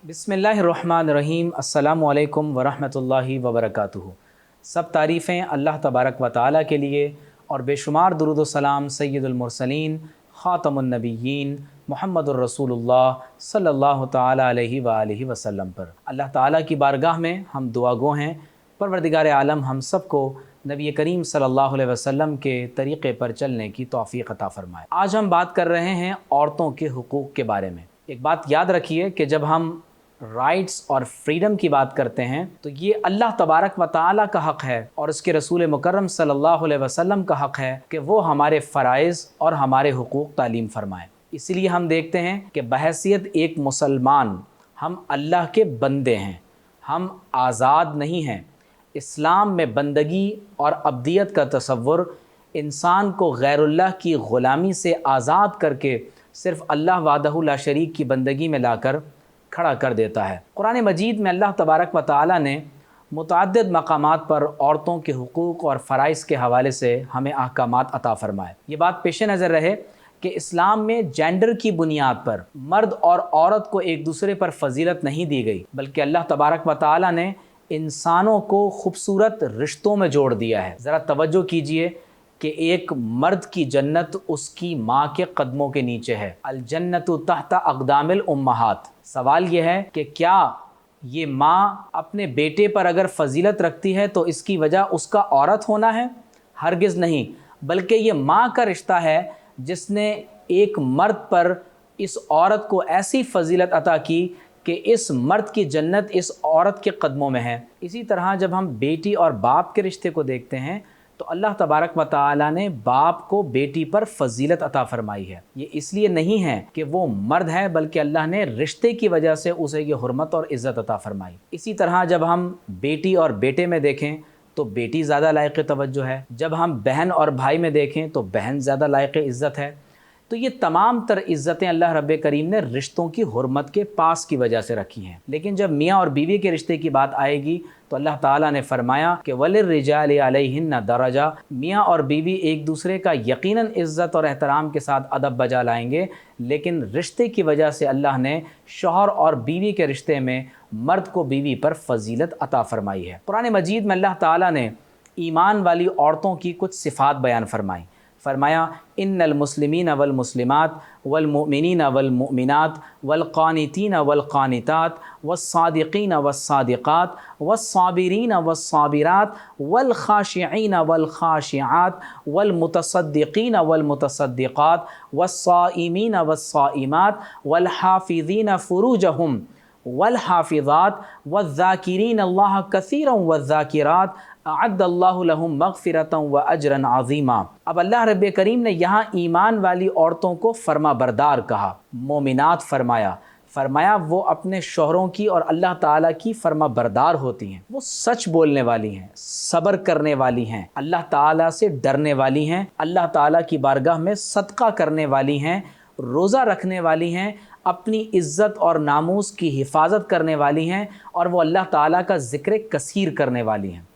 बिस्मिल्लाहिर्रहमानिर्रहीम। अस्सलामुअलैकुम वरहमतुल्लाहि वबरकातुहू। सब तारीफ़ें अल्लाह तबारक व तआला के लिए और बेशुमार दुरूद व सलाम सय्यदुल मुरसलीन ख़ातमुन नबिय्यीन मुहम्मदुर रसूलुल्लाह सल्लल्लाहु तआला अलैहि व आलिहि वसल्लम पर। अल्लाह ताला की बारगाह में हम दुआगो हैं, परवरदिगार आलम हम सब को नबी करीम सल्लल्लाहु अलैहि वसल्लम के तरीक़े पर चलने की तौफ़ीक़ अता फ़रमाए। आज हम बात कर रहे हैं औरतों के हुकूक़ के बारे में। एक बात याद रखिए कि जब हम राइट्स और फ्रीडम की बात करते हैं तो ये अल्लाह तबारक व तआला का हक़ है और उसके रसूल मुकर्रम सल्लल्लाहु अलैहि वसल्लम का हक़ है कि वो हमारे फ़राइज़ और हमारे हुकूक़ तालीम फ़रमाएँ। इसलिए हम देखते हैं कि बहैसियत एक मुसलमान हम अल्लाह के बंदे हैं, हम आज़ाद नहीं हैं। इस्लाम में बंदगी और अब्दियत का तसव्वुर इंसान को गैरुल्लाह की ग़ुलामी से आज़ाद करके सिर्फ़ अल्लाह वाहदहू ला शरीक की बंदगी में लाकर खड़ा कर देता है। कुरान मजीद में अल्लाह तबारक व तआला ने मुतअद्दिद मकामात पर औरतों के हुकूक़ और फ़राइज़ के हवाले से हमें अहकामात अता फ़रमाए। ये बात पेश नज़र रहे कि इस्लाम में जेंडर की बुनियाद पर मर्द और औरत को एक दूसरे पर फजीलत नहीं दी गई, बल्कि अल्लाह तबारक व तआला ने इंसानों को खूबसूरत रिश्तों में जोड़ दिया है। ज़रा तवज्जो कीजिए कि एक मर्द की जन्नत उसकी माँ के कदमों के नीचे है। अल जन्नतु तहता अक़दामिल उम्महात। सवाल यह है कि क्या ये माँ अपने बेटे पर अगर फजीलत रखती है तो इसकी वजह उसका औरत होना है? हरगिज़ नहीं, बल्कि ये माँ का रिश्ता है जिसने एक मर्द पर इस औरत को ऐसी फजीलत अता की कि इस मर्द की जन्नत इस औरत के कदमों में है। इसी तरह जब हम बेटी और बाप के रिश्ते को देखते हैं तो अल्लाह तबारक व तआला ने बाप को बेटी पर फजीलत अता फ़रमाई है। ये इसलिए नहीं है कि वो मर्द है, बल्कि अल्लाह ने रिश्ते की वजह से उसे ये हुर्मत और इज़्ज़त अता फ़रमाई। इसी तरह जब हम बेटी और बेटे में देखें तो बेटी ज़्यादा लायक़ तवज्जो है। जब हम बहन और भाई में देखें तो बहन ज़्यादा लायक़ इज़्ज़त है। तो ये तमाम तर इज़्ज़तें अल्लाह रब्बे करीम ने रिश्तों की हुर्मत के पास की वजह से रखी हैं। लेकिन जब मियाँ और बीवी के रिश्ते की बात आएगी तो अल्लाह ताला ने फरमाया कि वलिर्रिजालि अलैहिन्ना दरजा, मियाँ और बीवी एक दूसरे का यकीनन इज़्ज़त और एहतराम के साथ अदब बजा लाएंगे, लेकिन रिश्ते की वजह से अल्लाह ने शौहर और बीवी के रिश्ते में मर्द को बीवी पर फजीलत अता फ़रमाई है। कुरान मजीद में अल्लाह ताला ने ईमान वाली औरतों की कुछ सिफ़ात बयान फरमाई। फरमाया इन्नल मुस्लिमीन वल मुस्लिमात वल मुमिनीन वल मुमिनात वल क़ानितीन वल क़ानितात वस्सादिक़ीन वस्सादिक़ात वस्साबिरीन वस्साबिरात वल ख़ाशिईन वल ख़ाशिआत वल मुतसद्दिक़ीन वल मुतसद्दिक़ात वस्साइमीन वस्साइमात वल हाफ़िज़ीन फ़ुरूजहुम वल हाफ़िज़ात वज़्ज़ाकिरीन अल्लाह कसीरन वज़्ज़ाकिरात अअद्दल्लाहु लहुम मग़फ़िरतन व अजरन अज़ीमा। अब अल्लाह रब्बे करीम ने यहाँ ईमान वाली औरतों को फरमा बरदार कहा, मोमिनात फरमाया वो अपने शौहरों की और अल्लाह ताला की फरमा बरदार होती हैं। वो सच बोलने वाली हैं, सब्र करने वाली हैं, अल्लाह ताला से डरने वाली हैं, अल्लाह ताला की बारगाह में सदका करने वाली हैं, रोज़ा रखने वाली हैं, अपनी इज़्ज़त और नामूस की हिफाजत करने वाली हैं और वो अल्लाह ताला का ज़िक्र कसीर करने वाली हैं।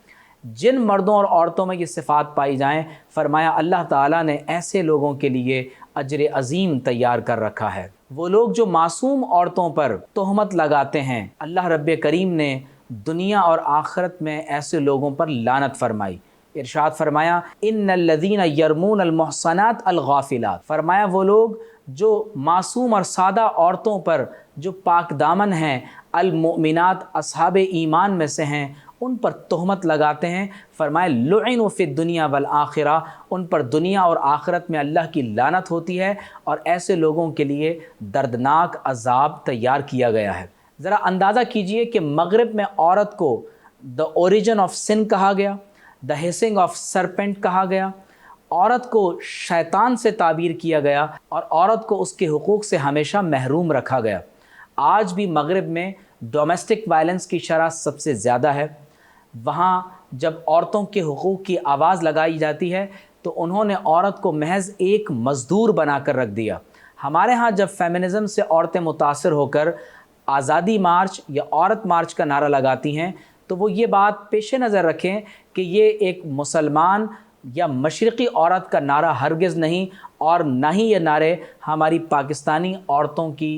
जिन मर्दों और औरतों में ये सिफ़ात पाई जाएं, फरमाया अल्लाह ताला ने ऐसे लोगों के लिए अजर अज़ीम तैयार कर रखा है। वो लोग जो मासूम औरतों पर तोहमत लगाते हैं, अल्लाह रब्बे करीम ने दुनिया और आखिरत में ऐसे लोगों पर लानत फरमाई। इरशाद फरमाया इन्नल्लज़ीना यरमूनल मुहसनात अल गाफ़िलात। फरमाया वो लोग जो मासूम और सादा औरतों पर जो पाक दामन हैं, अल मुमिनात अस्हाब ईमान में से हैं, उन पर तोहमत लगाते हैं। फरमाया लुइनु फ़िद दुनिया वल आखिरा, उन पर दुनिया और आखिरत में अल्लाह की लानत होती है और ऐसे लोगों के लिए दर्दनाक अज़ाब तैयार किया गया है। ज़रा अंदाज़ा कीजिए कि मगरिब में औरत को द ओरिजिन ऑफ सिन कहा गया, द हिसिंग ऑफ सरपेंट कहा गया, औरत को शैतान से ताबीर किया गया और औरत को उसके हुकूक़ से हमेशा महरूम रखा गया। आज भी मगरिब में डोमेस्टिक वायलेंस की शरह सबसे ज़्यादा है। वहाँ जब औरतों के हुकूक़ की आवाज़ लगाई जाती है तो उन्होंने औरत को महज एक मज़दूर बना कर रख दिया। हमारे यहाँ जब फेमिनिज़म से औरतें मुतासिर होकर आज़ादी मार्च या औरत मार्च का नारा लगाती हैं तो वो ये बात पेश नज़र रखें कि ये एक मुसलमान या मशरक़ी औरत का नारा हरगिज़ नहीं, और ना ही ये नारे हमारी पाकिस्तानी औरतों की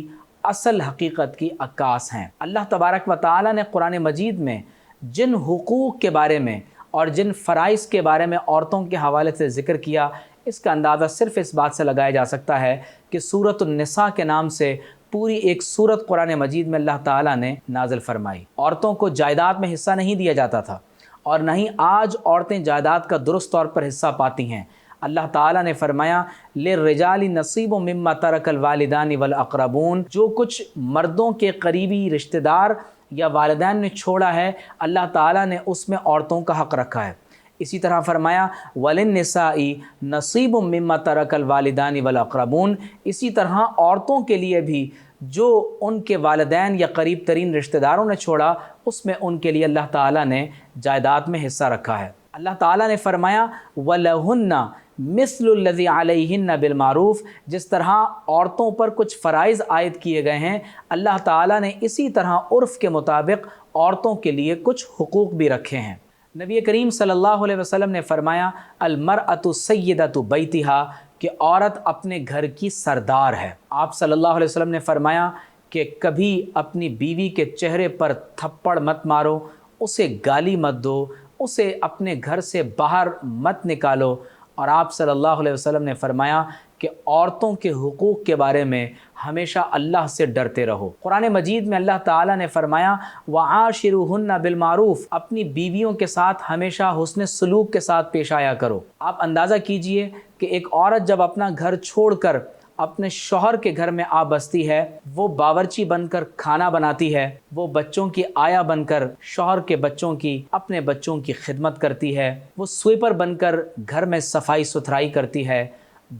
اصل حقیقت کی عکاس ہیں۔ اللہ تبارک و تعالی نے قرآن مجید میں جن حقوق کے بارے میں اور جن فرائض کے بارے میں عورتوں کے حوالے سے ذکر کیا، اس کا اندازہ صرف اس بات سے لگایا جا سکتا ہے کہ سورۃ النساء کے نام سے پوری ایک سورت قرآن مجید میں اللہ تعالیٰ نے نازل فرمائی۔ عورتوں کو جائیداد میں حصہ نہیں دیا جاتا تھا، اور نہ ہی آج عورتیں جائیداد کا درست طور پر حصہ پاتی ہیں۔ اللہ تعالیٰ نے فرمایا لِلرِّجَالِ نَصِیبٌ مِّمَّا تَرَکَ الْوَالِدَانِ وَالْأَقْرَبُونَ، جو کچھ مردوں کے قریبی رشتہ دار یا والدین نے چھوڑا ہے، اللہ تعالیٰ نے اس میں عورتوں کا حق رکھا ہے۔ اسی طرح فرمایا وَلِلنِّسَاءِ نَصِیبٌ مِّمَّا تَرَکَ الْوَالِدَانِ وَالْأَقْرَبُونَ، اسی طرح عورتوں کے لیے بھی جو ان کے والدین یا قریب ترین رشتہ داروں نے چھوڑا، اس میں ان کے لیے اللہ تعالیٰ نے جائیداد میں حصہ رکھا ہے۔ اللہ تعالیٰ نے فرمایا وَلَهُنَّ مِثْلُ الَّذِي عَلَيْهِنَّ بِالْمَعْرُوفِ، جس طرح عورتوں پر کچھ فرائض عائد کیے گئے ہیں، اللہ تعالیٰ نے اسی طرح عرف کے مطابق عورتوں کے لیے کچھ حقوق بھی رکھے ہیں۔ نبی کریم صلی اللہ علیہ وسلم نے فرمایا المرأۃ سیدۃ بیتہا، کہ عورت اپنے گھر کی سردار ہے۔ آپ صلی اللہ علیہ وسلم نے فرمایا کہ کبھی اپنی بیوی کے چہرے پر تھپڑ مت مارو، اسے گالی مت دو، اسے اپنے گھر سے باہر مت نکالو، اور آپ صلی اللہ علیہ وسلم نے فرمایا کہ عورتوں کے حقوق کے بارے میں ہمیشہ اللہ سے ڈرتے رہو۔ قرآن مجید میں اللہ تعالیٰ نے فرمایا وَعَاشِرُوهُنَّ بِالْمَعْرُوفِ، اپنی بیویوں کے ساتھ ہمیشہ حسن سلوک کے ساتھ پیش آیا کرو۔ آپ اندازہ کیجئے کہ ایک عورت جب اپنا گھر چھوڑ کر اپنے شوہر کے گھر میں آ بستی ہے، وہ باورچی بن کر کھانا بناتی ہے، وہ بچوں کی آیا بن کر شوہر کے بچوں کی، اپنے بچوں کی خدمت کرتی ہے، وہ سویپر بن کر گھر میں صفائی ستھرائی کرتی ہے،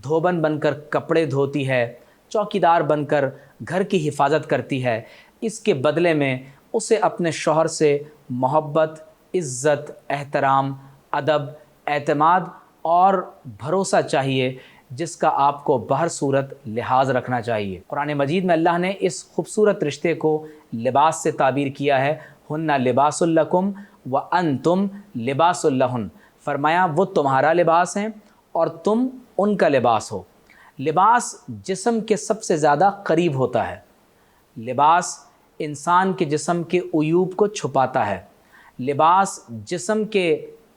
دھوبن بن کر کپڑے دھوتی ہے، چوکیدار بن کر گھر کی حفاظت کرتی ہے۔ اس کے بدلے میں اسے اپنے شوہر سے محبت، عزت، احترام، ادب، اعتماد اور بھروسہ چاہیے، جس کا آپ کو بہر صورت لحاظ رکھنا چاہیے۔ قرآن مجید میں اللہ نے اس خوبصورت رشتے کو لباس سے تعبیر کیا ہے، ہن لباس لکم وانتم لباس لہن، فرمایا وہ تمہارا لباس ہیں اور تم ان کا لباس ہو۔ لباس جسم کے سب سے زیادہ قریب ہوتا ہے۔ لباس انسان کے جسم کے عیوب کو چھپاتا ہے۔ لباس جسم کے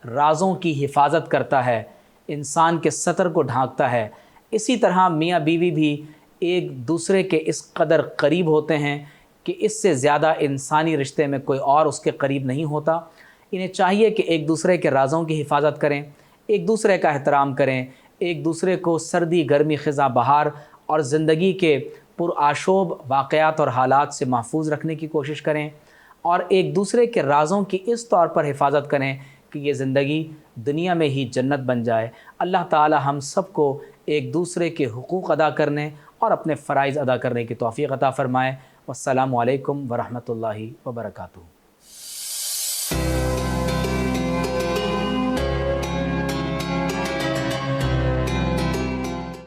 رازوں کی حفاظت کرتا ہے، انسان کے ستر کو ڈھانکتا ہے۔ اسی طرح میاں بیوی بھی ایک دوسرے کے اس قدر قریب ہوتے ہیں کہ اس سے زیادہ انسانی رشتے میں کوئی اور اس کے قریب نہیں ہوتا۔ انہیں چاہیے کہ ایک دوسرے کے رازوں کی حفاظت کریں، ایک دوسرے کا احترام کریں، ایک دوسرے کو سردی، گرمی، خزاں، بہار اور زندگی کے پرآشوب واقعات اور حالات سے محفوظ رکھنے کی کوشش کریں، اور ایک دوسرے کے رازوں کی اس طور پر حفاظت کریں کہ یہ زندگی دنیا میں ہی جنت بن جائے۔ اللہ تعالی ہم سب کو ایک دوسرے کے حقوق ادا کرنے اور اپنے فرائض ادا کرنے کی توفیق عطا فرمائے۔ والسلام علیکم ورحمۃ اللہ وبرکاتہ۔